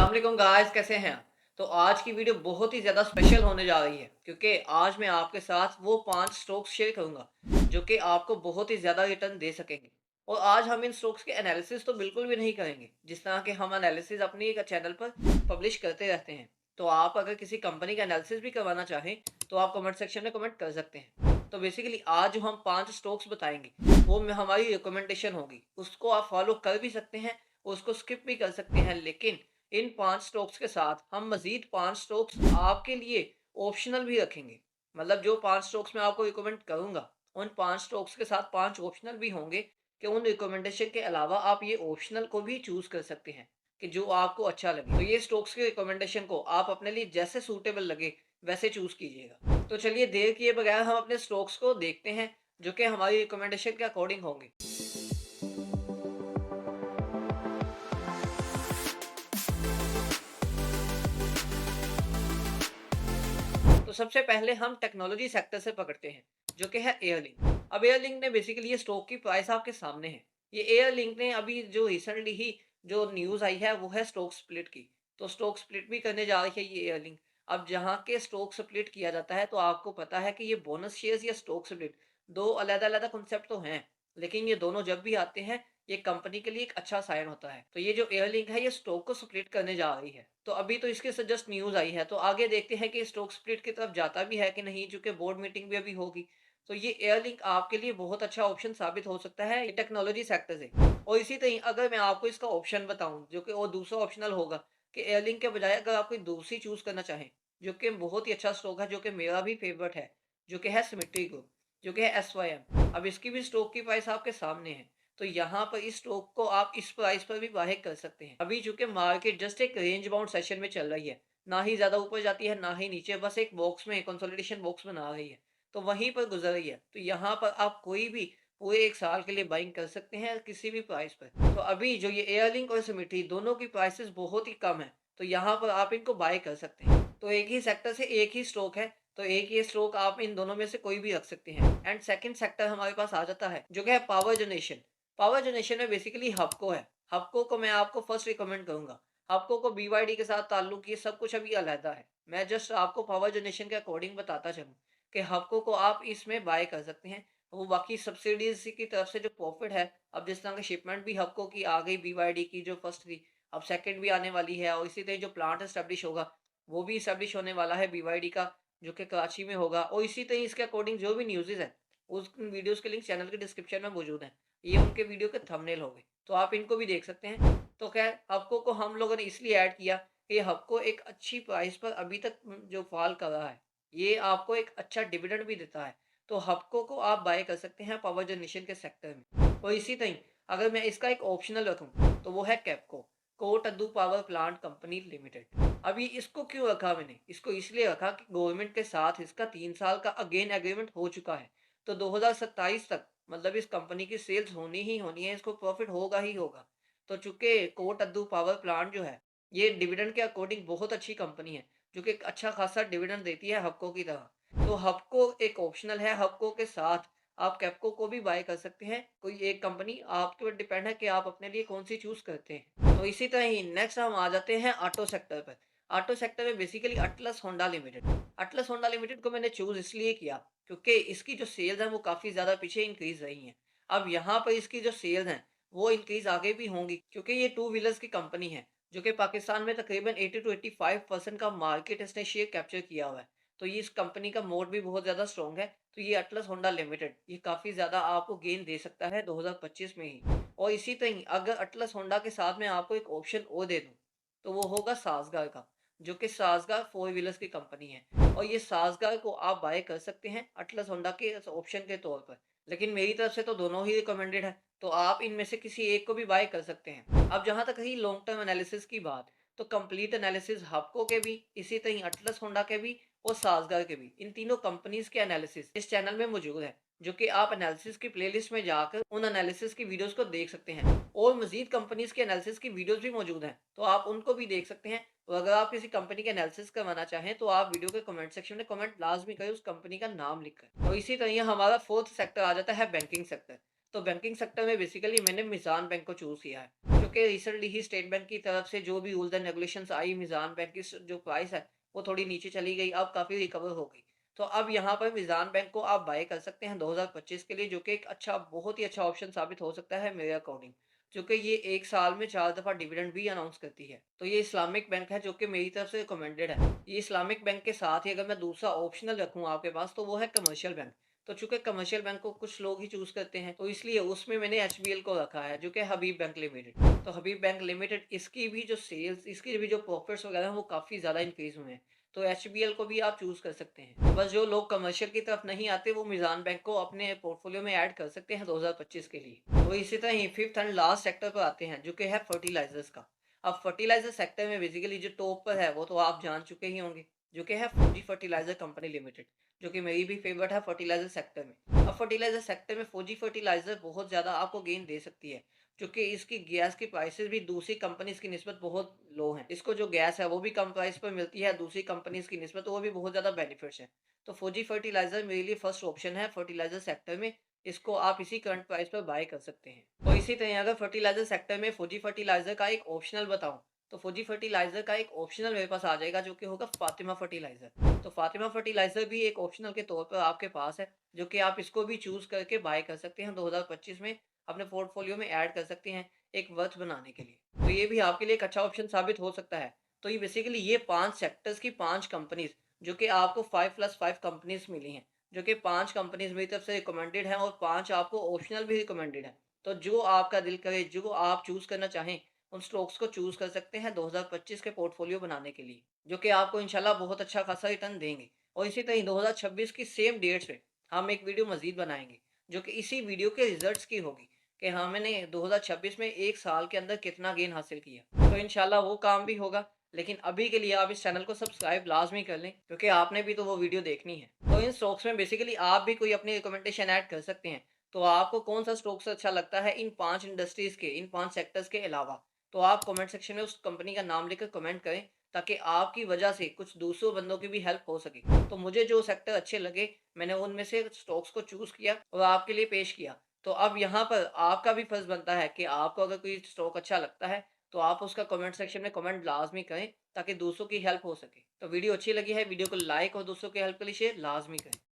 अस्सलाम वालेकुम गाइस, कैसे हैं आप? तो आज की वीडियो बहुत ही ज़्यादा स्पेशल होने जा रही है क्योंकि आज मैं आपके साथ वो 5 स्टॉक्स शेयर करूँगा जो कि आपको बहुत ही ज़्यादा रिटर्न दे सकेंगे। और आज हम इन स्टॉक्स के एनालिसिस तो बिल्कुल भी नहीं करेंगे, जिस तरह के हम एनालिसिस अपनी एक चैनल पर पब्लिश करते रहते हैं। तो आप अगर किसी कंपनी का एनालिसिस भी करवाना चाहें, तो आप कमेंट सेक्शन में कमेंट कर सकते हैं। तो बेसिकली आज जो हम 5 स्टॉक्स बताएँगे, वो में हमारी रिकमेंडेशन होगी। उसको आप फॉलो कर भी सकते हैं, उसको स्किप भी कर सकते हैं, लेकिन इन 5 स्टॉक्स के साथ हम मज़ीद 5 स्टॉक्स आपके लिए ऑप्शनल भी रखेंगे। मतलब जो 5 स्टॉक्स मैं आपको रिकमेंड करूँगा, उन 5 स्टॉक्स के साथ 5 ऑप्शनल भी होंगे कि उन रिकमेंडेशन के अलावा आप ये ऑप्शनल को भी चूज़ कर सकते हैं कि जो आपको अच्छा लगे। तो ये स्टॉक्स के रिकमेंडेशन को आप अपने लिए जैसे सूटेबल लगे, वैसे चूज़ कीजिएगा। तो चलिए देर किए बगैर हम अपने स्टॉक्स को देखते हैं, जो कि हमारी रिकमेंडेशन के अकॉर्डिंग होंगे। तो सबसे पहले हम टेक्नोलॉजी सेक्टर से पकड़ते हैं, जो कि है एयरलिंक। अब एयरलिंक ने बेसिकली ये स्टॉक की प्राइस आपके सामने है। ये एयरलिंक ने अभी जो रिसेंटली ही जो न्यूज़ आई है वो है स्टॉक स्प्लिट की। तो स्टॉक स्प्लिट भी करने जा रही है ये एयरलिंक। अब जहाँ के स्टॉक स्प्लिट किया जाता है तो आपको पता है कि ये बोनस शेयर्स या स्टॉक स्प्लिट 2 अलग-अलग कॉन्सेप्ट तो हैं, लेकिन ये दोनों जब भी आते हैं ये कंपनी के लिए एक अच्छा साइन होता है। तो ये जो एयरलिंक है ये स्टॉक को स्प्लिट करने जा रही है। तो अभी तो इसके जस्ट न्यूज़ आई है, तो आगे देखते हैं कि स्टॉक स्प्लिट की तरफ जाता भी है कि नहीं, चूँकि बोर्ड मीटिंग भी अभी होगी। तो ये एयरलिंक आपके लिए बहुत अच्छा ऑप्शन साबित हो सकता है टेक्नोलॉजी सेक्टर से। और इसी तरह अगर मैं आपको इसका ऑप्शन बताऊँ, जो कि और दूसरा ऑप्शनल होगा कि एयरलिंक के बजाय अगर आप कोई दूसरी चूज़ करना चाहें, जो कि बहुत ही अच्छा स्टॉक है, जो कि मेरा भी फेवरेट है, जो कि है सिमेट्री ग्रुप, जो कि है एसवाईएम। अब इसकी भी स्टॉक की प्राइस आपके सामने है। तो यहाँ पर इस स्टॉक को आप इस प्राइस पर भी बाय कर सकते हैं। अभी चूँकि मार्केट जस्ट एक रेंज बाउंड सेशन में चल रही है, ना ही ज़्यादा ऊपर जाती है, ना ही नीचे, बस एक बॉक्स में कंसोलिडेशन बॉक्स बना रही है। तो वहीं पर गुज़र रही है। तो यहाँ पर आप कोई भी पूरे 1 साल के लिए बाइंग कर सकते हैं किसी भी प्राइस पर। तो अभी जो ये एयरलिंक और सिमेट्री दोनों की प्राइसेज़ बहुत ही कम है, तो यहाँ पर आप इनको बाय कर सकते हैं। तो एक ही सेक्टर से एक ही स्टॉक है, तो एक ही स्टॉक आप इन दोनों में से कोई भी रख सकते हैं। एंड सेकंड सेक्टर हमारे पास आ जाता है, जो कि है पावर जनरेशन। पावर जनरेशन में बेसिकली हबको है। हबको को मैं आपको फर्स्ट रिकमेंड करूँगा। हबको को बीवाईडी के साथ ताल्लुक ये सब कुछ अभी अलहदा है। मैं जस्ट आपको पावर जनरेशन के अकॉर्डिंग बताता चलूँ कि हबको को आप इसमें बाय कर सकते हैं। वो बाकी सब्सिडीज़ की तरफ से जो प्रॉफ़िट है, अब जिस तरह की शिपमेंट भी हबको की आ गई बीवाईडी की जो फर्स्ट थी, अब सेकंड भी आने वाली है और इसी तरह जो प्लांट एस्टेब्लिश होगा, वो भी एस्टेब्लिश होने वाला है बीवाईडी का, जो कि कराची में होगा। और इसी तरह इसके अकॉर्डिंग जो भी न्यूज़ेज़ हैं, उस वीडियोज़ के लिंक चैनल के डिस्क्रिप्शन में मौजूद हैं। ये उनके वीडियो के थंबनेल हो गए, तो आप इनको भी देख सकते हैं। तो खैर हबको को हम लोगों ने इसलिए ऐड किया कि हबको एक अच्छी प्राइस पर अभी तक जो फॉल कर रहा है, ये आपको एक अच्छा डिविडेंड भी देता है। तो हबको को आप बाय कर सकते हैं पावर जनरेशन के सेक्टर में। और इसी तरह अगर मैं इसका एक ऑप्शनल रखूँ, तो वो है KAPCO, Kotaddu power plant company limited. अभी इसको क्यों रखा मैंने? इसको इसलिए रखा कि गवर्नमेंट के साथ इसका 3 साल का अगेन एग्रीमेंट हो चुका है। तो 2027 तक मतलब इस कंपनी की सेल्स होनी ही होनी है, इसको प्रॉफ़िट होगा ही होगा। तो चूँकि कोटद्दू पावर प्लांट जो है, ये डिविडेंड के अकॉर्डिंग बहुत अच्छी कंपनी है, जो कि एक अच्छा खासा डिविडेंड देती है हबको की तरह। तो हबको एक ऑप्शनल है, हबको के साथ आप कैपको को भी बाय कर सकते हैं। कोई एक कंपनी आपके ऊपर डिपेंड है कि आप अपने लिए कौन-सी चूज़ करते हैं। तो इसी तरह ही नेक्स्ट हम आ जाते हैं ऑटो सेक्टर पर। ऑटो सेक्टर में basically atlas Honda limited. Atlas Honda limited को मैंने चूज़ इसलिए किया क्योंकि इसकी जो सेल्स हैं वो काफ़ी ज़्यादा पीछे इंक्रीज़ रही हैं। अब यहाँ पर इसकी जो सेल्स हैं वो इंक्रीज़ आगे भी होंगी क्योंकि ये टू व्हीलर्स की कंपनी है, जो कि पाकिस्तान में तकरीबन 80 टू 85% का मार्केट इसने शेयर कैप्चर किया हुआ है। तो ये इस कंपनी का मोड भी बहुत ज़्यादा स्ट्रॉन्ग है। तो ये अटलस होंडा लिमिटेड ये काफ़ी ज़्यादा आपको गेन दे सकता है 2025 में ही। और इसी तरह अगर अटलस होंडा के साथ मैं आपको एक ऑप्शन और दे दूँ, तो वो होगा साज़गार का, जो कि साज़गार फोर व्हीलर्स की कंपनी है। और ये साज़गार को आप बाय कर सकते हैं अटलस होंडा के ऑप्शन के तौर पर। लेकिन मेरी तरफ से तो दोनों ही रिकमेंडेड है, तो आप इनमें से किसी एक को भी बाय कर सकते हैं। अब जहाँ तक रही लॉन्ग टर्म एनालिसिस की बात, तो कंप्लीट एनालिसिस हबको के भी, इसी तरह अटलस होंडा के भी और साज़गार के भी, इन तीनों कंपनीज़ के एनालिसिस इस चैनल में मौजूद है, जो कि आप एनालिसिस की प्लेलिस्ट में जाकर उन एनालिसिस की वीडियोज़ को देख सकते हैं। और मज़ीद कंपनीज़ के एनालिसिस की वीडियोज़ भी मौजूद हैं, तो आप उनको भी देख सकते हैं। और अगर आप किसी कंपनी का एनालिसिस करवाना चाहें, तो आप वीडियो के कमेंट सेक्शन में कमेंट लाज़मी करें उस कंपनी का नाम लिखकर। और इसी तरह हमारा फोर्थ सेक्टर आ जाता है बैंकिंग सेक्टर। तो बैंकिंग सेक्टर में बेसिकली मैंने मिज़ान बैंक को चूज़ किया है, क्योंकि रिसेंटली ही स्टेट बैंक की तरफ से जो भी रूल्स एंड रेगुलेशंस आई, मीज़ान बैंक की जो प्राइस है वो थोड़ी नीचे चली गई, अब काफ़ी रिकवर हो गई। तो अब यहाँ पर मीज़ान बैंक को आप बाय कर सकते हैं 2025 के लिए, जो कि एक अच्छा, बहुत ही अच्छा ऑप्शन साबित हो सकता है मेरे अकॉर्डिंग। क्योंकि ये 1 साल में 4 दफ़ा डिविडेंड भी अनाउंस करती है। तो ये इस्लामिक बैंक है, जो कि मेरी तरफ से रिकमेंडेड है। ये इस्लामिक बैंक के साथ ही अगर मैं दूसरा ऑप्शनल रखूँ आपके पास, तो वो है कमर्शियल बैंक। तो चूँकि कमर्शियल बैंक को कुछ लोग ही चूज़ करते हैं, तो इसलिए उसमें मैंने एचबीएल को रखा है, जो कि हबीब बैंक लिमिटेड। तो हबीब बैंक लिमिटेड, इसकी भी जो सेल्स, इसकी भी जो प्रॉफिट्स वगैरह हैं, वो काफ़ी ज़्यादा इंक्रीज़ हुए हैं। तो एचबीएल को भी आप चूज़ कर सकते हैं। बस जो लोग कमर्शियल की तरफ नहीं आते, वो मीज़ान बैंक को अपने पोर्टफोलियो में ऐड कर सकते हैं 2025 के लिए। तो इसी तरह ही फिफ्थ एंड लास्ट सेक्टर पर आते हैं, जो कि है फर्टिलाइज़र्स का। अब फर्टिलाइज़र सेक्टर में बेसिकली जो टॉप पर है, वो तो आप जान चुके ही होंगे, जो कि है फौजी फर्टिलाइज़र कंपनी लिमिटेड, जो कि मेरी भी फेवरेट है फर्टिलाइज़र सेक्टर में। अब फर्टिलाइज़र सेक्टर में फौजी फर्टिलाइज़र बहुत ज़्यादा आपको गेन दे सकती है, क्योंकि इसकी गैस की प्राइसेज़ भी दूसरी कंपनीज़ की निस्बत बहुत लो हैं। इसको जो गैस है वो भी कम प्राइस पर मिलती है दूसरी कंपनीज़ की निस्बत, तो वो भी बहुत ज़्यादा बेनिफिट्स हैं। तो फौजी फर्टिलाइज़र मेरे लिए फर्स्ट ऑप्शन है फर्टिलाइज़र सेक्टर में। इसको आप इसी करंट प्राइस पर बाय कर सकते हैं। और इसी तरह अगर फर्टिलाइज़र सेक्टर में फौजी फर्टिलाइज़र का एक ऑप्शनल बताऊँ, तो फौजी फर्टिलाइज़र का एक ऑप्शनल मेरे पास आ जाएगा, जो कि होगा फातिमा फर्टिलाइज़र। तो फातिमा फर्टिलाइज़र भी एक ऑप्शनल के तौर पर आपके पास है, जो कि आप इसको भी चूज़ करके बाय कर सकते हैं 2025 में, अपने पोर्टफोलियो में ऐड कर सकते हैं, एक वर्थ बनाने के लिए। तो ये भी आपके लिए एक अच्छा ऑप्शन साबित हो सकता है। तो ये बेसिकली ये 5 सेक्टर्स की 5 कंपनीज़, जो कि आपको 5+5 कंपनीज़ मिली हैं, जो कि 5 कंपनीज़ मेरी तरफ से रिकमेंडेड हैं और 5 आपको ऑप्शनल भी रिकमेंडेड हैं। तो जो आपका दिल करे, जो आप चूज़ करना चाहें, उन स्टॉक्स को चूज़ कर सकते हैं 2025 के पोर्टफोलियो बनाने के लिए, जो कि आपको इंशाल्लाह बहुत अच्छा खासा रिटर्न देंगे। और इसी तरह 2026 की सेम डेट्स पे हम एक वीडियो मज़ीद बनाएँगे, जो कि इसी वीडियो के रिज़ल्ट्स की होगी, कि हाँ, मैंने 2026 में 1 साल के अंदर कितना गेन हासिल किया। तो इंशाल्लाह वो काम भी होगा, लेकिन अभी के लिए आप इस चैनल को सब्सक्राइब लाज़मी कर लें, क्योंकि आपने भी तो वो वीडियो देखनी है। तो इन स्टॉक्स में बेसिकली आप भी कोई अपनी रिकमेंडेशन ऐड कर सकते हैं। तो आपको कौन-सा स्टॉक्स अच्छा लगता है इन 5 इंडस्ट्रीज़ के, इन 5 सेक्टर्स के अलावा? तो आप कमेंट सेक्शन में उस कंपनी का नाम लिखकर कमेंट करें, ताकि आपकी वजह से कुछ दूसरों बंदों की भी हेल्प हो सके। तो मुझे जो सेक्टर अच्छे लगे, मैंने उनमें से स्टॉक्स को चूज़ किया और आपके लिए पेश किया। तो अब यहाँ पर आपका भी फर्ज़ बनता है कि आपको अगर कोई स्टॉक अच्छा लगता है, तो आप उसका कमेंट सेक्शन में कमेंट लाज़मी करें, ताकि दूसरों की हेल्प हो सके। तो वीडियो अच्छी लगी है, वीडियो को लाइक और दूसरों की हेल्प के लिए शेयर लाज़मी करें।